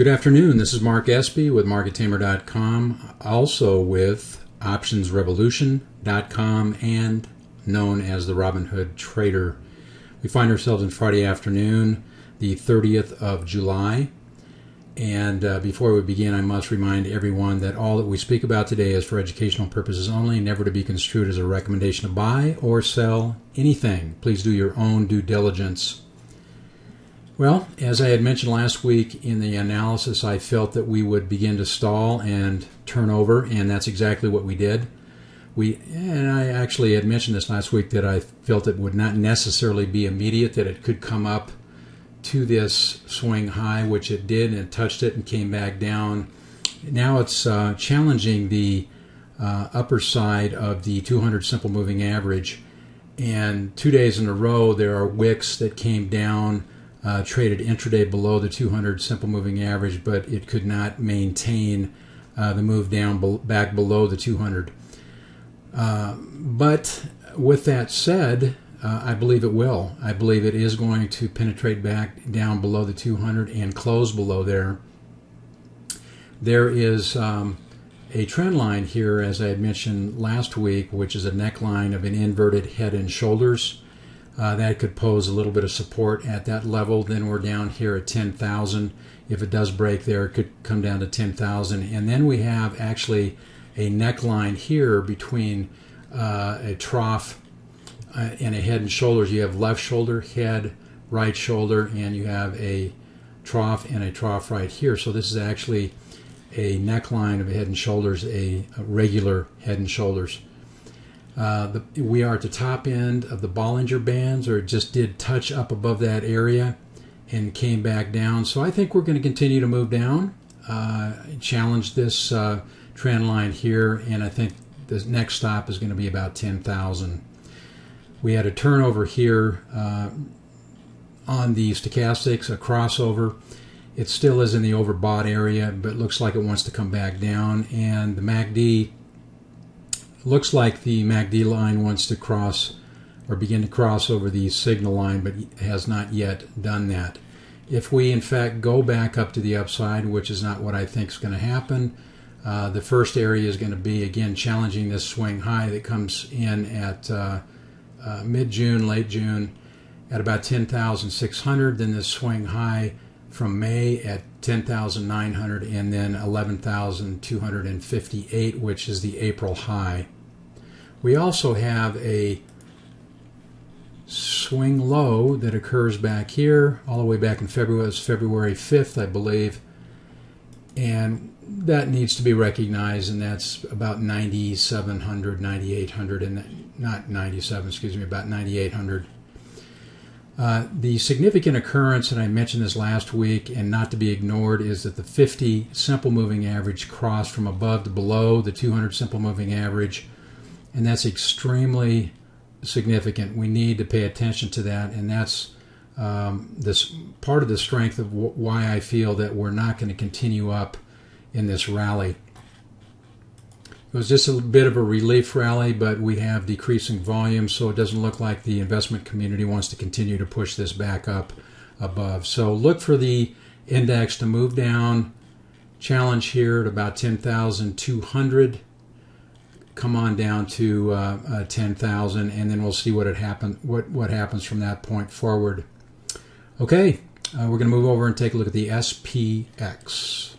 Good afternoon. This is Mark Espy with MarketTamer.com, also with OptionsRevolution.com and known as the Robinhood Trader. We find ourselves in Friday afternoon, the 30th of July. And before we begin, I must remind everyone that all that we speak about today is for educational purposes only, never to be construed as a recommendation to buy or sell anything. Please do your own due diligence. Well, as I had mentioned last week in the analysis, I felt that we would begin to stall and turn over, and that's exactly what we did. And I actually had mentioned this last week that I felt it would not necessarily be immediate, that it could come up to this swing high, which it did, and it touched it and came back down. Now it's challenging the upper side of the 200 simple moving average, and 2 days in a row there are wicks that came down, traded intraday below the 200 simple moving average, but it could not maintain the move down back below the 200. But with that said, I believe it will. I believe it is going to penetrate back down below the 200 and close below there. There is a trend line here, as I had mentioned last week, which is a neckline of an inverted head and shoulders. That could pose a little bit of support at that level. Then we're down here at 10,000. If it does break there, it could come down to 10,000. And then we have actually a neckline here between a trough and a head and shoulders. You have left shoulder, head, right shoulder, and you have a trough and a trough right here. So this is actually a neckline of a head and shoulders, a regular head and shoulders. We are at the top end of the Bollinger Bands, or it just did touch up above that area and came back down. So I think we're going to continue to move down, challenge this trend line here, and I think the next stop is going to be about 10,000. We had a turnover here on the stochastics, a crossover. It still is in the overbought area, but looks like it wants to come back down, and the MACD looks like the MACD line wants to cross or begin to cross over the signal line, but has not yet done that. If we in fact go back up to the upside, which is not what I think is going to happen, the first area is going to be again challenging this swing high that comes in at mid-June, late June at about 10,600, then this swing high from May at 10,900, and then 11,258, which is the April high. We also have a swing low that occurs back here, all the way back in February. It was February 5th, I believe, and that needs to be recognized, and that's about 9,700, 9,800, and not 97, excuse me, about 9,800. The significant occurrence, and I mentioned this last week and not to be ignored, is that the 50 simple moving average crossed from above to below the 200 simple moving average, and that's extremely significant. We need to pay attention to that, and that's this part of the strength of why I feel that we're not going to continue up in this rally. It was just a bit of a relief rally, but we have decreasing volume, so it doesn't look like the investment community wants to continue to push this back up above. So look for the index to move down, challenge here at about 10,200, come on down to 10,000, and then we'll see what happens from that point forward. Okay, we're going to move over and take a look at the SPX.